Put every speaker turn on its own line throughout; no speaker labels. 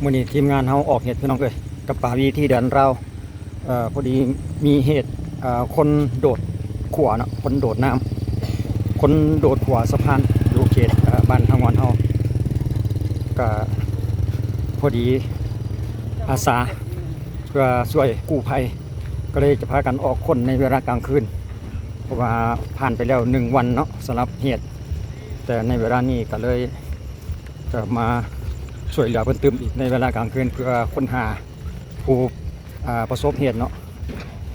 มื้อนี้ทีมงานเฮาออกเหตุพี่น้องเอ้ยกับป่าวีที่เดือนเราพอดีมีเหตุคนโดดขัวเนาะคนโดดน้ำคนโดดขัวสะพานอยู่เขตบ้านทางวันเฮาก็พอดีอาสาเพื่อช่วยกู้ภัยก็เลยจะพากันออกคนในเวลากลางคืนเพราะว่าผ่านไปแล้ว1 วันเนาะสำหรับเหตุแต่ในเวลานี้ก็เลยจะมาช่วยเหลือเพิ่มเติมอีกในเวลากลางคืนเพื่อค้นหาผู้ประสบเหตุเนาะ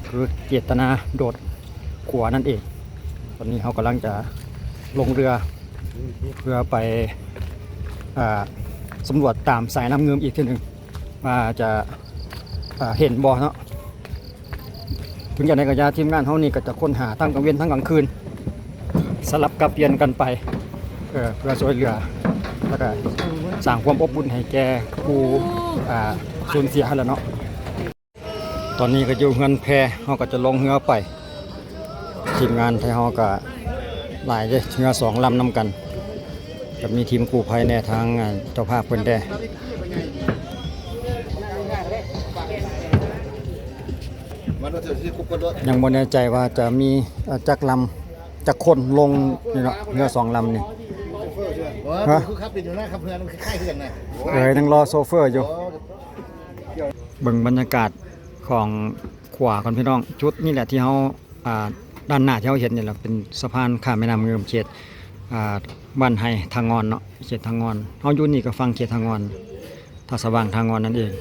คือเจตนาโดดขัวนั่นเองตอนนี้เขากำลังจะลงเรือเพื่อไปสำรวจตามสายน้ำเงิมอีกทีหนึ่งว่าจะเห็นบ่อเนาะถึงอย่างไรก็ยาทีมงานเขานี่ก็จะค้นหาทั้งกลางเว้นทั้งกลางคืนสลับกับเปลี่ยนกันไปเพื่อช่วยเหลือแล้วก็สร้างความอบอุ่นให้แก่ผู้สูญเสียแล้วเนาะตอนนี้ก็อยู่เฮือนแพเขาก็จะลงเรือไปทีมงานไทยเขาก็หลายเลยเรือ2 ลำนำกันจะมีทีมกู้ภัยในทางเจ้าภาพเพิ่นได้ยังบ่แน่ใจว่าจะมีจักลำจักคนลงนี่เนาะเรือ2 ลำนี่ฮะคือครับเป็นอยู่นะครับเพื่อนคล้ายๆกันนะนั่งรอโซเฟอร์อยู่เบิ่งบรรยากาศของขวาก่อนพี่น้องจุดนี่แหละที่เฮาด้านหน้าที่เฮาเห็นนี่แหละเป็นสะพานข้ามแม่น้ำเงิมเขตบ้านไฮทางงอนเนาะเขตทางงอนเฮาอยู่นี่ก็ฟังเขตทางงอนท่าสว่างทางงอนนั่นเอง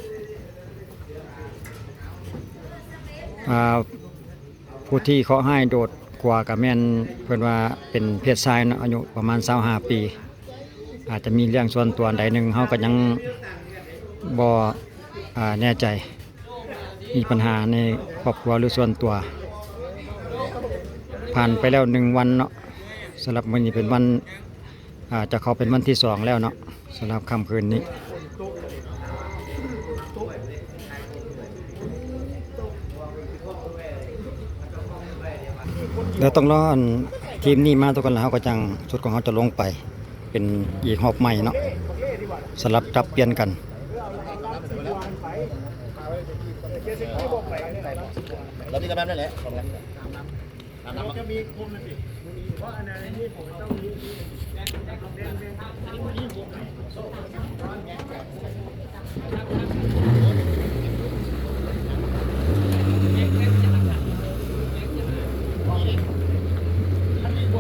ผู้ที่เขาให้โดดกว่ากับแม่นเพิ่นว่าเป็นเพศชายเนาะอายุประมาณ25 ปีอาจจะมีเรื่องส่วนตัวใดหนึ่งเฮาก็ยังบ่แน่ใจมีปัญหาในครอบครัวหรือส่วนตัวผ่านไปแล้ว1 วันเนาะสำหรับมื้อนี้เป็นวันจะเข้าเป็นวันที่2แล้วเนาะสำหรับค่ำคืนนี้แล้วต้องรอทีมนี้มาทุกคนแล้วก็จังชุดของเขาจะลงไปเป็นอีกหอบใหม่เนาะสลับจับเปลี่ยนกันเราที่กระแบบนั่นแหละจะมีคุมนะสิเพราะอันนั้นที่ผมต้อง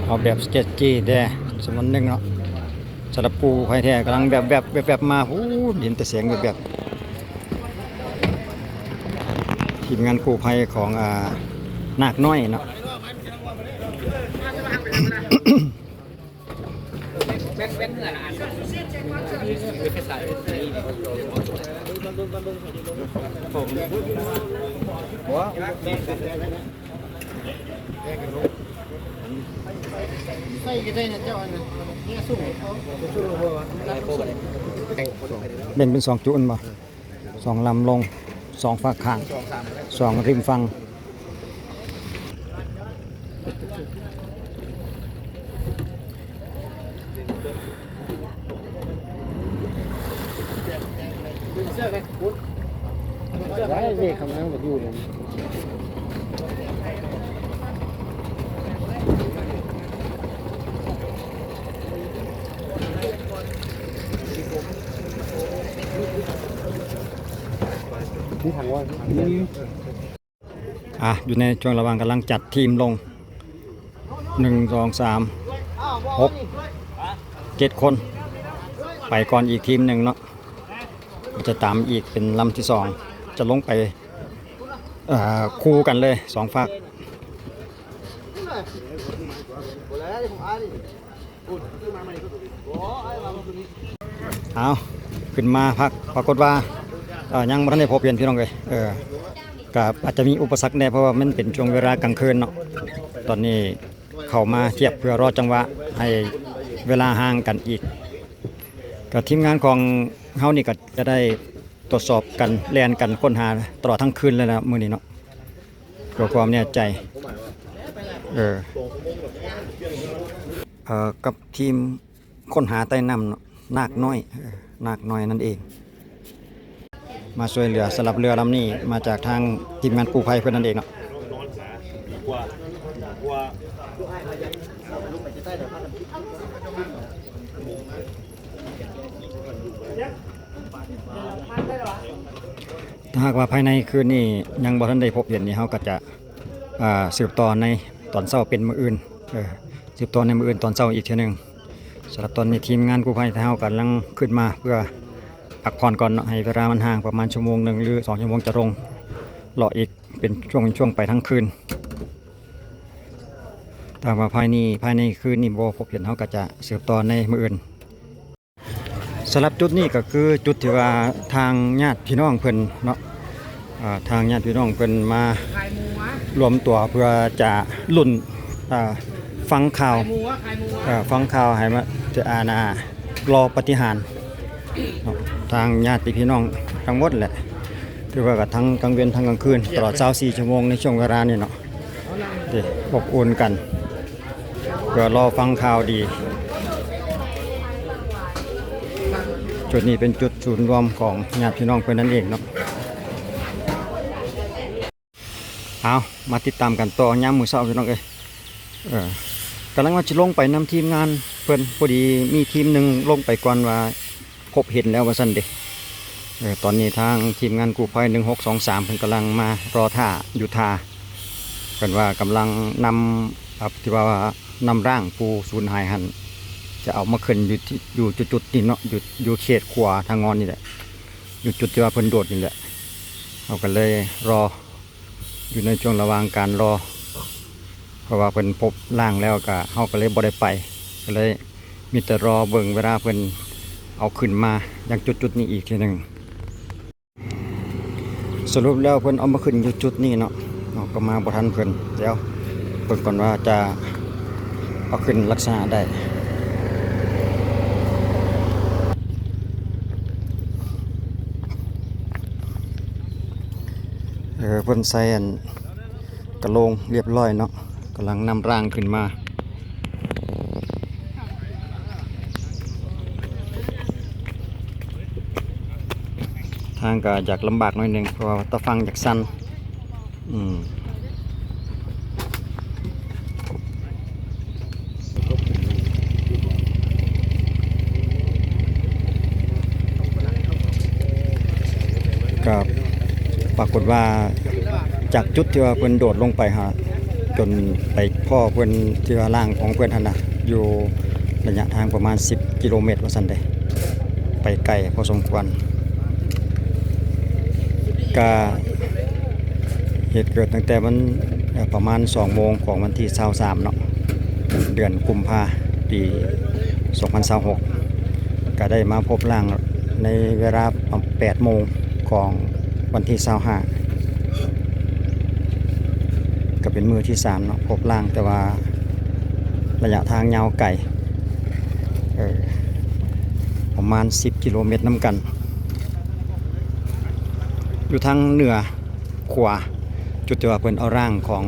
เอาแบบสเก็ตจี้ได้สมมติหนึ่งเนาะสำหรับปูไฟแท้กำลังแบบมาหูเห็นแต่เสียงแบบทีมงานกู้ภัยของนาคน้อยเนาะแบ่งเป็น2 จุดบ่2 ลำลง2 ฝากข้าง2 ริมฝั่งได้เลขคำนั้นก็อยู่เลยอยู่ในช่วงระหว่างกำลังจัดทีมลง1 2 3 6 7 คนไปก่อนอีกทีมหนึ่งเนาะจะตามอีกเป็นลำที่2จะลงไปคู่กันเลย2 ฝากเอาขึ้นมาพักปรากฏว่ายังไม่ได้พบเห็นพี่น้องเลยกับอาจจะมีอุปสรรคแน่เพราะว่ามันเป็นช่วงเวลากลางคืนเนาะตอนนี้เข้ามาเทียบเพื่อรอจังหวะให้เวลาห่างกันอีกกับทีมงานของเฮานี่ก็จะได้ตรวจสอบกันแลนกันค้นหาตลอดทั้งคืนเลยนะมื้อนี้เนาะเพื่อความแน่ใจกับทีมค้นหาใต้น้ำเนาะนาคน้อยนั่นเอง มาช่วยเหลือสำหรับเรือลำนี้มาจากทางทีมงานกู้ภัยเพื่อนนั่นเองเนาะถ้าหากว่าภายในคืนนี้ยังบ่ทันได้พบเห็นนี่เขาก็จะสืบต่อในตอนเช้าเป็นมื้ออื่นสืบต่อในมื้ออื่นตอนเช้าอีกเทีนึงสำหรับตอนนี้ทีมงานกู้ภัยเฮากำลังขึ้นมาเพื่อพักผ่อนก่อนเนาะให้เวลามันห่างประมาณชั่วโมงหนึ่งหรือ2 ชั่วโมงจะลงรออีกเป็นช่วงไปทั้งคืนถ้าว่าภายในคืนนี้บ่พบเห็นเขาก็จะสืบต่อในมื้ออื่นสำหรับจุดนี้ก็คือจุดที่ว่าทางญาติพี่น้องเพิ่นเนาะทางญาติพี่น้องเพิ่นมารวมตัวเพื่อจะลุ้นฟังข่าวให้มาจะรอปฏิหารย์ทางญาติพี่น้องทั้งหมดแหละถือว่ากับทั้งกลางวันทั้งกลางคืนตลอด24 ชั่วโมงในช่วงเวลานี้เนาะที่อบอุ่นกันเพื่อรอฟังข่าวดีจุดนี้เป็นจุดศูนย์รวมของญาติพี่น้องเพื่อนนั่นเองเนาะเอามาติดตามกันต่อยามมื้อเช้าพี่น้องกำลังว่าจะลงไปนำทีมงานเพื่อนพอดีมีทีมหนึ่งลงไปก่อนว่าพบเห็นแล้วว่าซั่นเด้ตอนนี้ทางทีมงานกู้ภัย1623เพิ่นกำลังมารอท่าอยู่ท่าเพิ่นว่ากำลังนำที่ว่านำร่างผู้สูญหายหันจะเอามาขึ้นอยู่จุดนี่เนาะอยู่เขตขวาทางงอนนี่แหละอยู่จุดที่ว่าเพิ่นโดดนี่แหละเอากันเลยรออยู่ในช่วงระหว่างการรอเพราะว่าเพิ่นพบร่างแล้วก็เฮาก็เลยบ่ได้ไปก็เลยมีแต่รอเบิ่งเวลาเพิ่นเอาขึ้นมาอย่างจุดนี้อีกทีนึงสรุปแล้วเพิ่นเอามาขึ้นอยู่จุดนี้เนาะก็มาบ่ทันเพิ่นแล้วเบิ่งก่อนว่าจะเอาขึ้นรักษาได้เพิ่นใส่กระโหลกเรียบร้อยเนาะกำลังนำร่างขึ้นมาทางก็อยากลำบากหน่อยหนึ่งเพราะว่าตะฟังอยากสั้นก็ปรากฏว่าจากจุดที่ว่าเพิ่นโดดลงไปหาจนไปพ่อเพิ่นที่ว่าร่างของเพิ่นหั่นน่ะอยู่ระยะทางประมาณ10 กิโลเมตรว่าซั่นเด้ไปไกลพอสมควรก็เหตุเกิดตั้งแต่มันประมาณ2 โมงของวันที่23เนาะเดือนกุมภาพันธ์ปี2026ก็ได้มาพบร่างในเวลา8 โมงของวันที่25ก็เป็นมือที่3เนาะพบร่างแต่ว่าระยะทางยาวไกลประมาณ10 กิโลเมตรน้ำกันอยู่ทางเหนือขวาจุดที่ว่าเพิ่นเอาร่างของ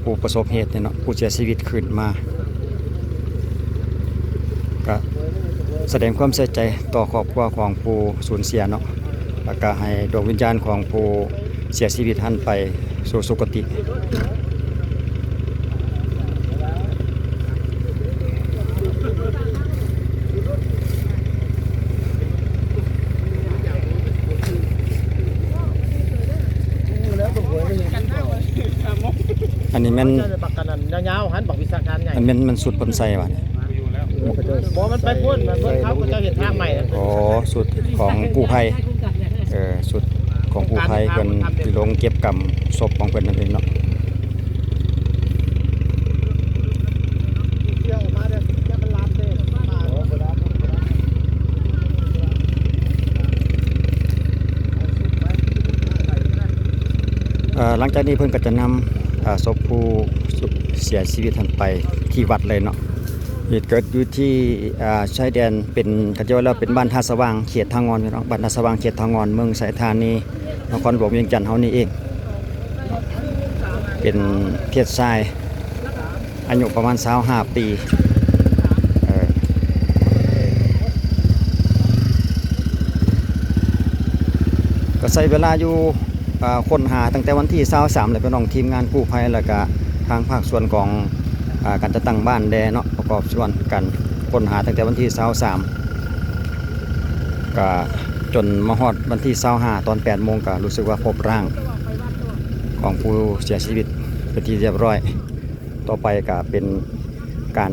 ผู้ประสบเหตุเนี่ยเนาะผู้เสียชีวิตขึ้นมาก็แสดงความเสียใจต่อครอบครัวของผู้สูญเสียเนาะแล้วก็ให้ดวงวิญญาณของผู้เสียชีวิตท่านไปสู่สุคติอันนี้มัน
ปักกันยาวๆหันบอกวิชาการใหญ่
อันมันสุดบนไซว่ะ
บ่มันไปพุ่นมันเขาก็จะเห็นทางใหม่
อ๋อสุดของกู้ภัยสุดของกู้ภัยเพิ่นที่ลงเก็บกำศพของเพิ่นนั่นเองเนาะหลังจากนี้เพิ่นก็จะนำศพผู้เสียชีวิตท่านไปที่วัดเลยเนาะเหตุเกิดอยู่ที่ชายแดนเป็นกระเจ้าแล้วเป็นบ้านท่าสว่างเขตทางงอนเนาะบ้านท่าสว่างเขตทางงอนเมืองสายธานีนครหลวงเวียงจันทน์เฮานี่เองเป็นเพศชายอายุประมาณ25 ปีก็ ก็ใช้เวลาอยู่ค้นหาตั้งแต่วันที่23เลยพี่น้องทีมงานกู้ภัยแล้วก็ทางภาคส่วนของการจัดตั้งบ้านแดเนาะประกอบส่วนกันค้นหาตั้งแต่วันที่23ก็จนมาฮอดวันที่25ตอน8 โมงก็รู้สึกว่าพบร่างของผู้เสียชีวิตเป็นที่เรียบร้อยต่อไปก็เป็นการ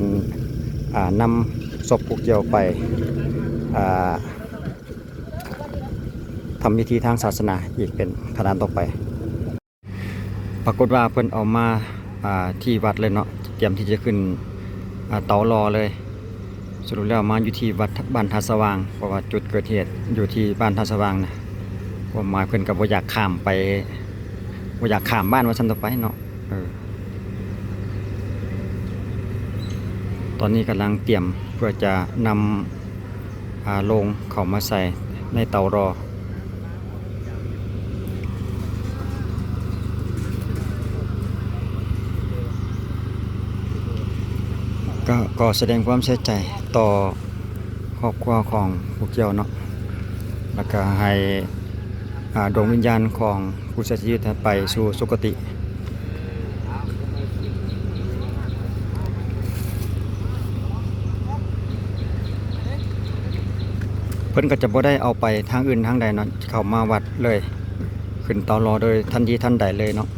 นำศพผู้เกี่ยวไปทำพิธีทางศาสนาอีกเป็นขนาดต่อไปปรากฏว่าเพิ่นเอามาที่วัดเลยเนาะเตรียมที่จะขึ้นเตารอเลยสรุปแล้วมาอยู่ที่วัดบ้านท่าสว่างเพราะว่าจุดเกิดเหตุอยู่ที่บ้านท่าสว่างนะผมมาเพิ่นก็บ่อยากข้ามไปบ่อยากข้ามบ้านว่าซั่นต่อไปเนาะตอนนี้กำลังเตรียมเพื่อจะนำโลงเข้ามาใส่ในเตารอก็แสดงความเสียใจต่อครอบครัวของผู้เกี่ยวเนาะแล้วก็ให้ดวงวิญญาณของผู้เสียชีวิตไปสู่สุคติเพิ่นก็จะบ่ได้เอาไปทางอื่นทางใดเนาะเข้ามาวัดเลยขึ้นเตารอโดยทันทีทันใดเลยเนาะ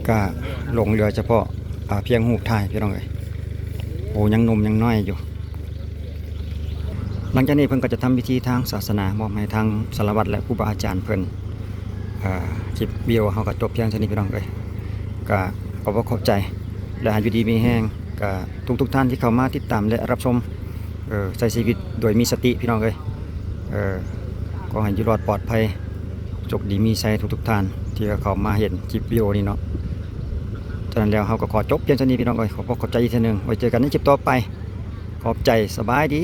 ก็ลงเรือเฉพาะเพียงหูบถ่ายพี่น้องเอ้ยโอ้ยังหนุ่มยังน้อยอยู่ หลังจากนี้เพิ่นก็จะทำพิธีทางศาสนามอบให้ทางสารวัตรและครูบาอาจารย์เพิ่นคลิปวิดีโอเฮาก็จบเพียงเท่านี้พี่น้องเอ้ยก็ขอบใจและอยู่ดีมีแห้งก็ทุกท่านที่เข้ามาติดตามและรับชมใช้ชีวิตโดยมีสติพี่น้องเอ้ยก็ให้อยู่รอดปลอดภัยโชคดีมีชัยทุกท่านที่เข้ามาเห็นคลิปวิดีโอนี้เนาะฉะนั้นแล้วเฮาก็ขอจบเพียงเท่านี้พี่น้องเอ้ยขอบใจอีกเทื่อนึงไว้เจอกันในคลิปต่อไปขอบใจสบายดี